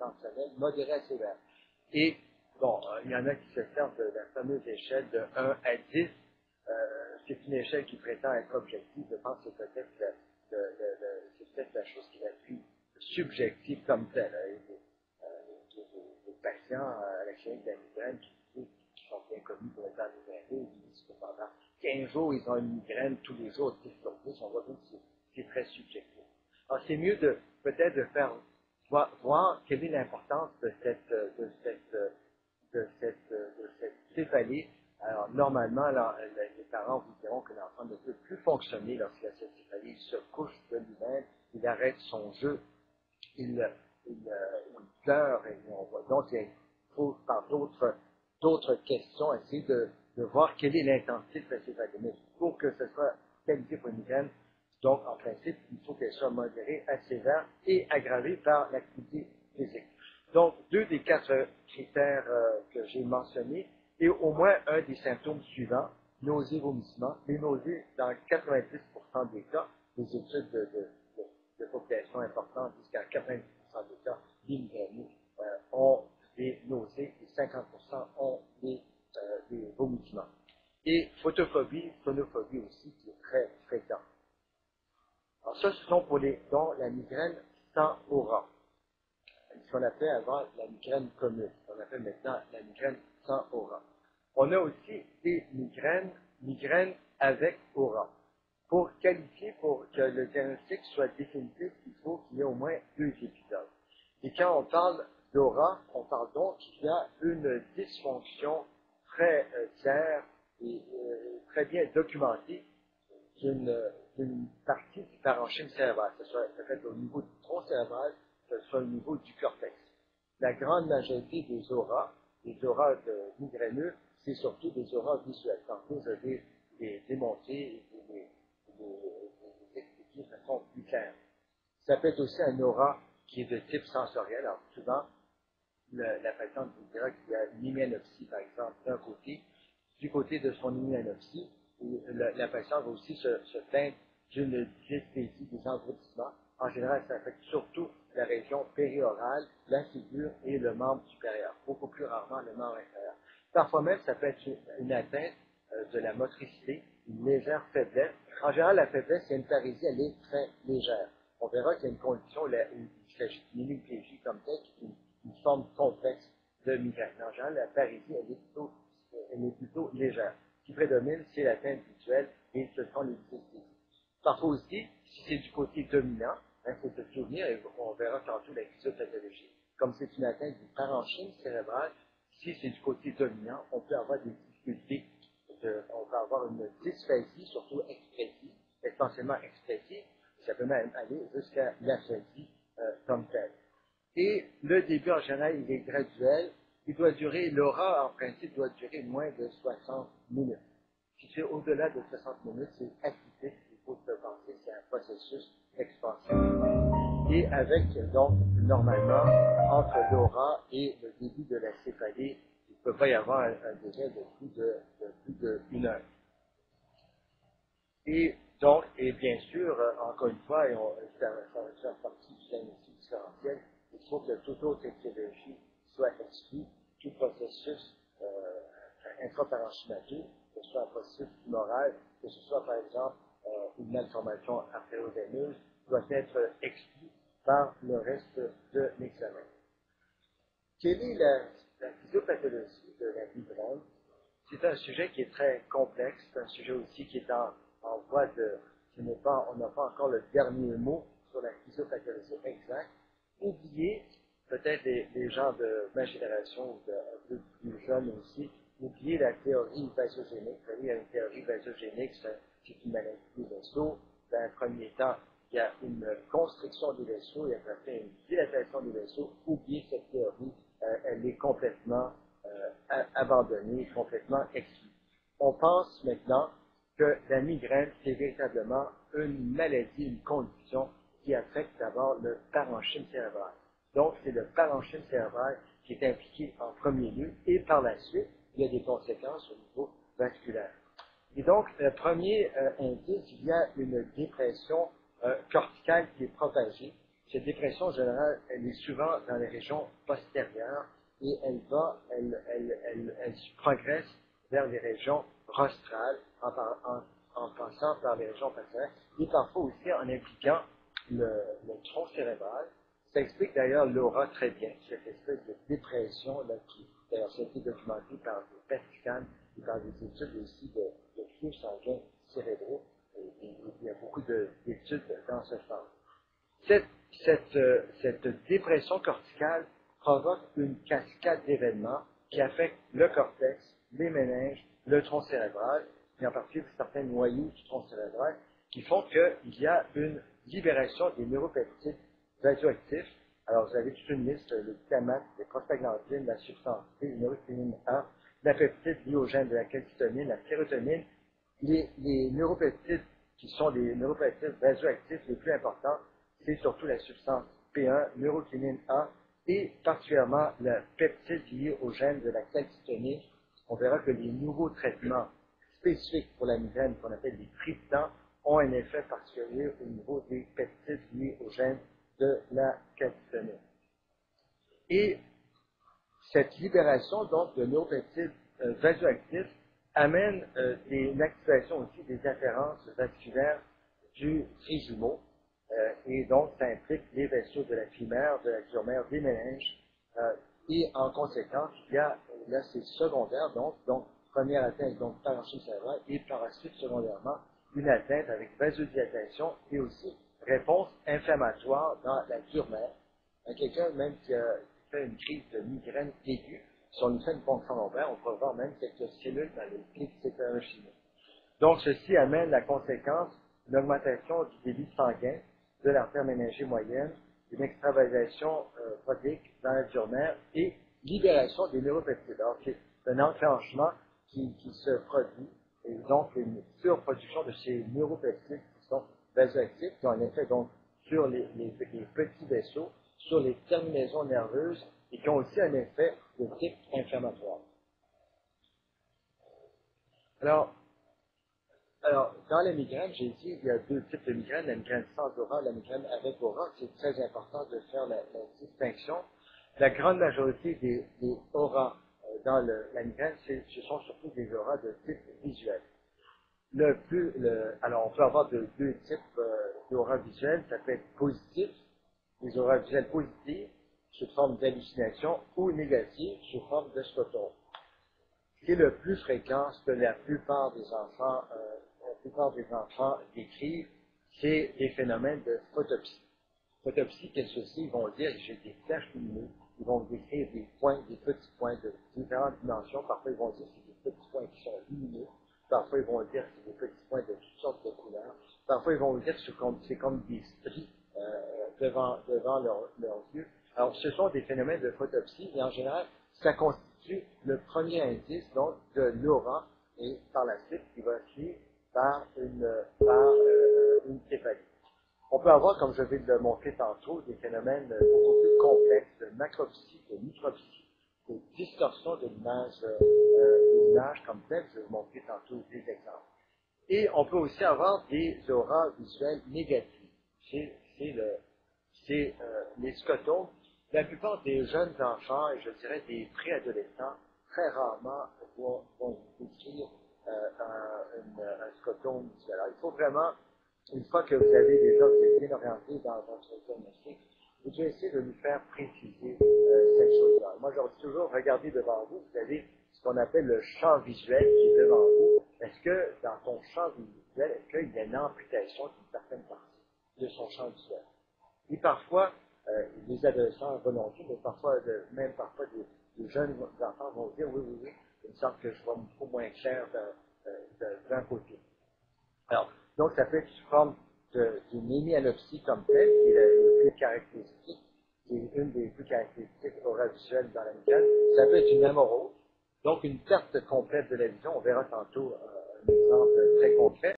intentionnelle, modérée à sévère. Et, bon, il y en a qui se servent de la fameuse échelle de 1 à 10. C'est une échelle qui prétend être objective. Je pense que c'est peut-être la chose qui est la plus subjective comme telle. Les patients à la clinique de la migraine qui sont bien connus pour être migraineux, ils disent que pendant 15 jours, ils ont une migraine tous les jours, 10 sur 10, on voit bien que c'est très subjectif. Alors, c'est mieux peut-être de faire voir quelle est l'importance de cette céphalie. Alors, normalement, les parents vous diront que l'enfant ne peut plus fonctionner lorsqu'il a cette céphalie. Il se couche de lui-même, il arrête son jeu, il pleure, et on voit. Donc, il faut, par d'autres questions, essayer de voir quelle est l'intensité de cette céphalie. Mais pour que ce soit qualifié pour une migraine, donc, en principe, il faut qu'elle soit modérée à sévère et aggravée par l'activité physique. Donc, 2 des 4 critères que j'ai mentionnés, et au moins un des symptômes suivants, nausées, vomissements. Les nausées, dans 90% des cas, les études de population importantes jusqu'à 90% des cas, les migraineux ont des nausées et 50% ont des vomissements. Et photophobie, phonophobie aussi, qui est très fréquent. Alors ça, ce sont pour dont la migraine sans aura. Ce qu'on appelait avant la migraine commune. On appelle maintenant la migraine sans aura. On a aussi des migraines avec aura. Pour qualifier, pour que le diagnostic soit définitif, il faut qu'il y ait au moins 2 épisodes. Et quand on parle d'aura, on parle donc qu'il y a une dysfonction très claire et très bien documentée d'une partie du parenchyme cérébral, que ce soit peut-être au niveau du tronc cérébral, que ce soit au niveau du cortex. La grande majorité des auras migraineux, c'est surtout des auras visuelles. Tantôt, je vais les démontrer et les expliquer de façon plus claire. Ça peut être aussi un aura qui est de type sensoriel. Alors, souvent, la patiente vous dira qu'il y a une hyménopsie, par exemple, d'un côté. Du côté de son hyménopsie, la patiente va aussi se plaindre d'une dysplasie des engourdissements. En général, ça affecte surtout la région périorale, la figure et le membre supérieur, beaucoup plus rarement le membre inférieur. Parfois même, ça peut être une atteinte de la motricité, une légère faiblesse. En général, la faiblesse, c'est une parésie, elle est très légère. On verra qu'il y a une condition, il s'agit d'une hémiplégie comme telle, qui est une forme complexe de migraine. En général, la parésie, elle est plutôt légère. Ce qui prédomine, c'est l'atteinte visuelle et ce sont les dysplaisies. Parfois aussi, si c'est du côté dominant, il faut se souvenir, et on verra tantôt la physiopathologie, comme c'est une atteinte du parenchyme cérébral, si c'est du côté dominant, on peut avoir des difficultés, on peut avoir une dysphasie, surtout expressive, essentiellement expressive, ça peut même aller jusqu'à l'aphasie comme telle. Et le début, en général, il est graduel. L'aura, en principe, doit durer moins de 60 minutes. Si c'est au-delà de 60 minutes, c'est atypique. Il faut se penser que c'est un processus expansif. Et avec, donc, normalement, entre l'aura et le début de la céphalie, il ne peut pas y avoir un délai de plus d'1 heure. Et donc, et bien sûr, encore une fois, ça va faire partie du diagnostic différentiel, il faut que toute autre étiologie soit exclue, tout processus intraparenchymateux, que ce soit un processus tumoral, que ce soit par exemple une malformation artério-veineuse, doit être exclu par le reste de l'examen. Quelle est la physiopathologie de la migraine? C'est un sujet qui est très complexe, c'est un sujet aussi qui est en voie de, on n'a pas encore le dernier mot sur la physiopathologie exacte. Oubliez, peut-être les gens de ma génération ou un peu plus jeunes aussi, oubliez la théorie vasogénique. Vous savez, il y a une théorie vasogénique, c'est une maladie des vaisseaux. Dans un premier temps, il y a une constriction des vaisseaux, il y a après une dilatation des vaisseaux. Oubliez cette théorie, elle est complètement abandonnée, complètement exclue. On pense maintenant que la migraine, c'est véritablement une maladie, une condition qui affecte d'abord le parenchyme cérébral. Donc, c'est le parenchyme cérébral qui est impliqué en premier lieu, et par la suite, il y a des conséquences au niveau vasculaire. Et donc, le premier indice, il y a une dépression corticale qui est propagée. Cette dépression générale, elle est souvent dans les régions postérieures et elle progresse vers les régions rostrales en passant par les régions postérieures et parfois aussi en impliquant le tronc cérébral. Ça explique d'ailleurs l'aura très bien, cette espèce de dépression là, qui d'ailleurs ça a été documenté par des PET scans et par des études aussi de flux sanguins cérébraux. Et il y a beaucoup d'études dans ce sens. Cette dépression corticale provoque une cascade d'événements qui affectent le cortex, les méninges, le tronc cérébral, et en particulier certains noyaux du tronc cérébral, qui font qu'il y a une libération des neuropeptides vasoactifs. Alors, vous avez toute une liste, le glutamate, les prostaglandines, la substance P, le neurokinine A, la peptide liée au gène de la calcitonine, la sérotonine. Les neuropeptides qui sont les neuropeptides vasoactifs les plus importants, c'est surtout la substance P1, neurokinine A, et particulièrement le peptide lié au gène de la calcitonine. On verra que les nouveaux traitements spécifiques pour la migraine, qu'on appelle les triptans, ont un effet particulier au niveau des peptides liés au gène de la calcitonine. Et cette libération donc de neuropeptides vasoactifs amène une activation aussi des afférences vasculaires du trijumeau, et donc ça implique les vaisseaux de la femelle, de la glomère, des méninges, et en conséquence, il y a, là c'est secondaire, donc première atteinte donc parenchyme cérébrale, et par la suite secondairement une atteinte avec vasodilatation et aussi réponse inflammatoire dans la glomère. Quelqu'un même qui fait une crise de migraine aiguë, si on lui fait une ponction lombaire, on peut voir même quelques cellules dans les plis céphalochimiques. Donc, ceci amène la conséquence d'une augmentation du débit sanguin de l'artère méningée moyenne, une extravasation prodigue dans la glomère et libération des neuropeptides. Alors, c'est un enclenchement qui se produit, et donc une surproduction de ces neuropeptides qui sont vasoactifs, qui ont un effet donc sur les petits vaisseaux, sur les terminaisons nerveuses, et qui ont aussi un effet de type inflammatoire. Alors, dans la migraine, j'ai dit, il y a deux types de migraine, la migraine sans aura, la migraine avec aura. C'est très important de faire la distinction. La grande majorité des auras dans la migraine, ce sont surtout des auras de type visuel. Alors, on peut avoir deux types d'auras visuelles. Ça peut être positif, des auras visuelles positives, sous forme d'hallucination, ou négatives, sous forme de scotome. Ce qui est le plus fréquent, ce que la plupart des enfants décrivent, c'est des phénomènes de photopsie. Photopsie, qu'est-ce que c'est? Ils vont dire, j'ai des flashs lumineux. Ils vont décrire des points, des petits points de différentes dimensions. Parfois, ils vont dire que c'est des petits points qui sont lumineux. Parfois, ils vont dire que c'est des petits points de toutes sortes de couleurs. Parfois, ils vont dire que c'est comme des stries devant leurs yeux. Alors, ce sont des phénomènes de photopsie et en général, ça constitue le premier indice donc de l'aura et par la suite, qui va suivre par une céphalie. On peut avoir, comme je vais le montrer tantôt, des phénomènes beaucoup plus complexes de macropsie, de micropsie, de distorsion de l'image comme telle. Je vais vous montrer tantôt des exemples. Et on peut aussi avoir des auras visuelles négatives. C'est les scotomes. La plupart des jeunes enfants, et je dirais des préadolescents, très rarement vont décrire un scotome visuel. Alors, il faut vraiment, une fois que vous avez déjà bien orienté dans votre diagnostic, vous devez essayer de nous faire préciser cette chose-là. Moi, je dis toujours, regardez devant vous, vous avez ce qu'on appelle le champ visuel qui est devant vous. Est-ce que dans ton champ visuel, est-ce qu'il y a une amputation d'une certaine partie de son champ visuel? Et parfois, les adolescents volontiers, mais parfois, même parfois des jeunes enfants vont dire, oui, il me semble que je vois beaucoup moins clair d'un côté. Alors, donc, ça peut être sous forme d'une hémianopsie comme telle, qui est la plus caractéristique, qui est une des plus caractéristiques auravisuelles dans la migraine. Ça peut être une amorose, donc une perte complète de la vision. On verra tantôt un exemple très concret.